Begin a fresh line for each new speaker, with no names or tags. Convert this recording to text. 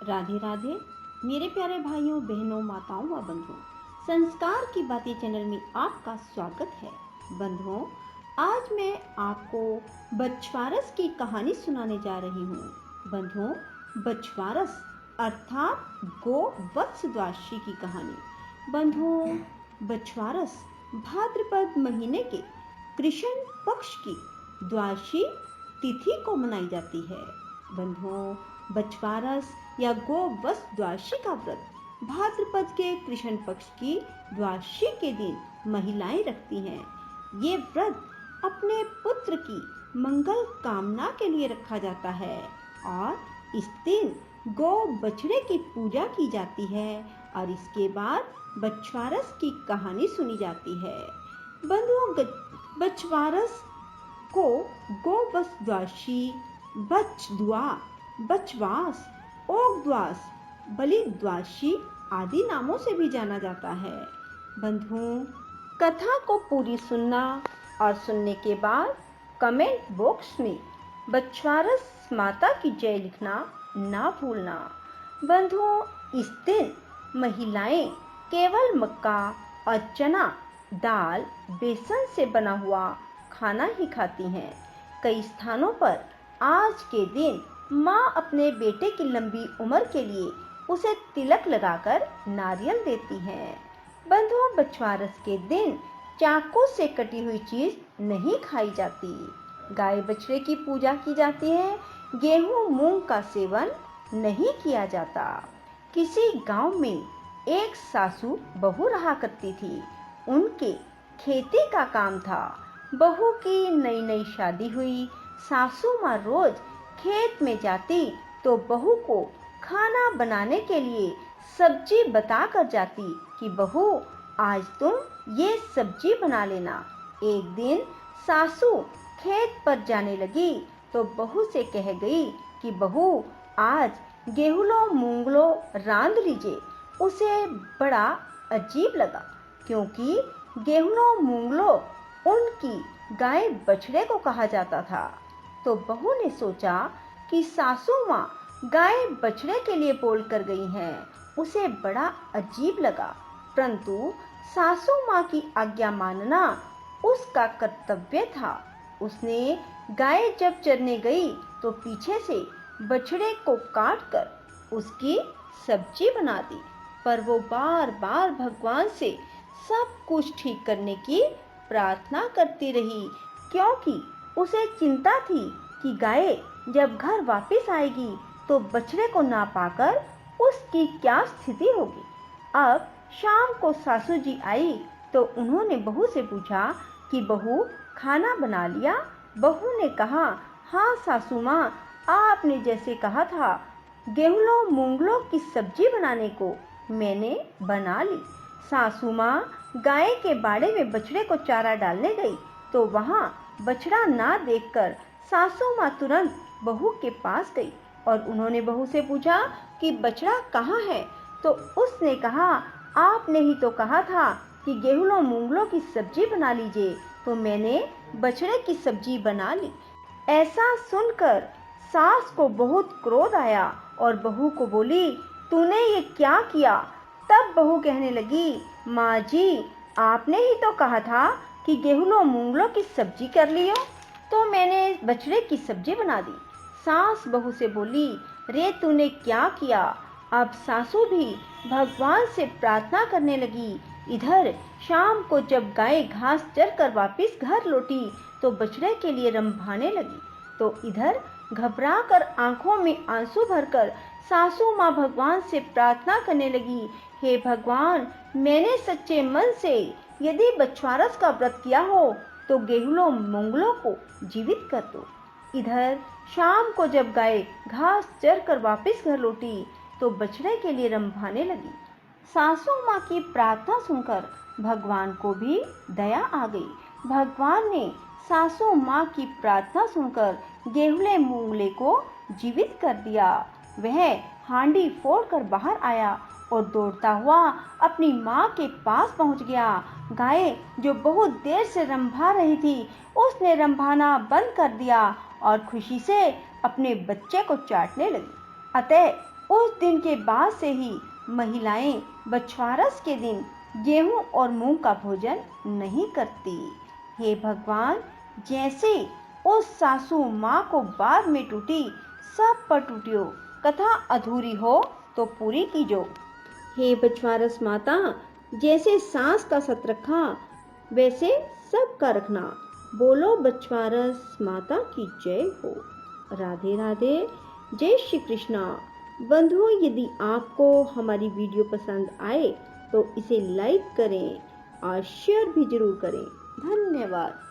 राधे राधे मेरे प्यारे भाइयों बहनों माताओं व बंधुओं, संस्कार की बातें चैनल में आपका स्वागत है। बंधुओं, आज मैं आपको बछवारस की कहानी सुनाने जा रही हूँ। बंधुओं, बछवारस अर्थात गो वत्स द्वादशी की कहानी। बंधुओं, बछवारस भाद्रपद महीने के कृष्ण पक्ष की द्वादशी तिथि को मनाई जाती है। बंधुओं, बछवारस या गोवत्स द्वादशी का व्रत भाद्रपद के कृष्ण पक्ष की द्वादशी के दिन महिलाएं रखती हैं। ये व्रत अपने पुत्र की मंगल कामना के लिए रखा जाता है और इस दिन गौ बछड़े की पूजा की जाती है और इसके बाद बछवारस की कहानी सुनी जाती है। बंधुओं, बछवारस को गोवत्स द्वादशी, बछदुआ, बछवास, ओगद्वास, बलि द्वादशी आदि नामों से भी जाना जाता है। बंधुओं, कथा को पूरी सुनना और सुनने के बाद कमेंट बॉक्स में बछवारस माता की जय लिखना ना भूलना। बंधुओं, इस दिन महिलाएं केवल मक्का और चना दाल बेसन से बना हुआ खाना ही खाती हैं। कई स्थानों पर आज के दिन माँ अपने बेटे की लंबी उम्र के लिए उसे तिलक लगाकर नारियल देती हैं। बंधुओं, बछवारस के दिन चाकू से कटी हुई चीज नहीं खाई जाती। गाय बछड़े की पूजा की जाती है। गेहूं मूंग का सेवन नहीं किया जाता। किसी गांव में एक सासू बहू रहा करती थी। उनके खेती का काम था। बहू की नई नई शादी हुई। सासू माँ रोज खेत में जाती तो बहू को खाना बनाने के लिए सब्जी बता कर जाती कि बहू, आज तुम ये सब्जी बना लेना। एक दिन सासू खेत पर जाने लगी तो बहू से कह गई कि बहू, आज गेहुलो मूंगलो रांध लीजिए। उसे बड़ा अजीब लगा क्योंकि गेहुलो मूंगलो उनकी गाय बछड़े को कहा जाता था। तो बहू ने सोचा कि सासू माँ गाय बछड़े के लिए बोल कर गई हैं। उसे बड़ा अजीब लगा, परंतु सासू माँ की आज्ञा मानना उसका कर्तव्य था। उसने गाय जब चरने गई तो पीछे से बछड़े को काट कर उसकी सब्जी बना दी। पर वो बार बार भगवान से सब कुछ ठीक करने की प्रार्थना करती रही क्योंकि उसे चिंता थी कि गाय जब घर वापस आएगी तो बछड़े को ना पाकर उसकी क्या स्थिति होगी। अब शाम को सासू जी आई तो उन्होंने बहू से पूछा कि बहू, खाना बना लिया? बहू ने कहा, हाँ सासू माँ, आपने जैसे कहा था गेहुलो मूंगलो की सब्जी बनाने को मैंने बना ली। सासू माँ गाय के बाड़े में बछड़े को चारा डालने गई तो वहाँ बछड़ा ना देखकर सासू माँ तुरंत बहू के पास गई और उन्होंने बहू से पूछा कि बछड़ा कहाँ है? तो उसने कहा, आपने ही तो कहा था कि गेहुलो मूंगलो की सब्जी बना लीजिए, तो मैंने बछड़े की सब्जी बना ली। ऐसा सुनकर सास को बहुत क्रोध आया और बहू को बोली, तूने ये क्या किया? तब बहू कहने लगी, माँ जी, आपने ही तो कहा था कि गेहुलो मूंगलो की सब्जी कर लियो, तो मैंने बछड़े की सब्जी बना दी। सास बहू से बोली, रे तूने क्या किया? अब सासू भी भगवान से प्रार्थना करने लगी। इधर शाम को जब गाय घास चर कर वापिस घर लौटी तो बछड़े के लिए रंभाने लगी। तो इधर घबरा कर आंखों में आंसू भरकर सासू माँ भगवान से प्रार्थना करने लगी, हे भगवान, मैंने सच्चे मन से यदि बछवारस का व्रत किया हो तो गेहुलो मूंगलो को जीवित कर दो। इधर शाम को जब गाय घास चर कर वापिस घर लौटी तो बछड़े के लिए रंभाने लगी। सासू माँ की प्रार्थना सुनकर भगवान को भी दया आ गई। भगवान ने सासू माँ की प्रार्थना सुनकर गेहुले मूंगले को जीवित कर दिया। वह हांडी फोड़कर बाहर आया और दौड़ता हुआ अपनी माँ के पास पहुँच गया। गाय जो बहुत देर से रंभा रही थी उसने रंभाना बंद कर दिया और खुशी से अपने बच्चे को चाटने लगी। अतः उस दिन के बाद से ही महिलाएं बछवारस के दिन गेहूं और मूंग का भोजन नहीं करती। हे भगवान, जैसे उस सासू माँ को बाद में टूटी, सब पर टूटियो, कथा अधूरी हो तो पूरी कीजो। हे बछवारस माता, जैसे सांस का सत रखा, वैसे सबका रखना। बोलो बछवारस माता की जय हो। राधे राधे, जय श्री कृष्णा। बंधुओं, यदि आपको हमारी वीडियो पसंद आए तो इसे लाइक करें और शेयर भी जरूर करें। धन्यवाद।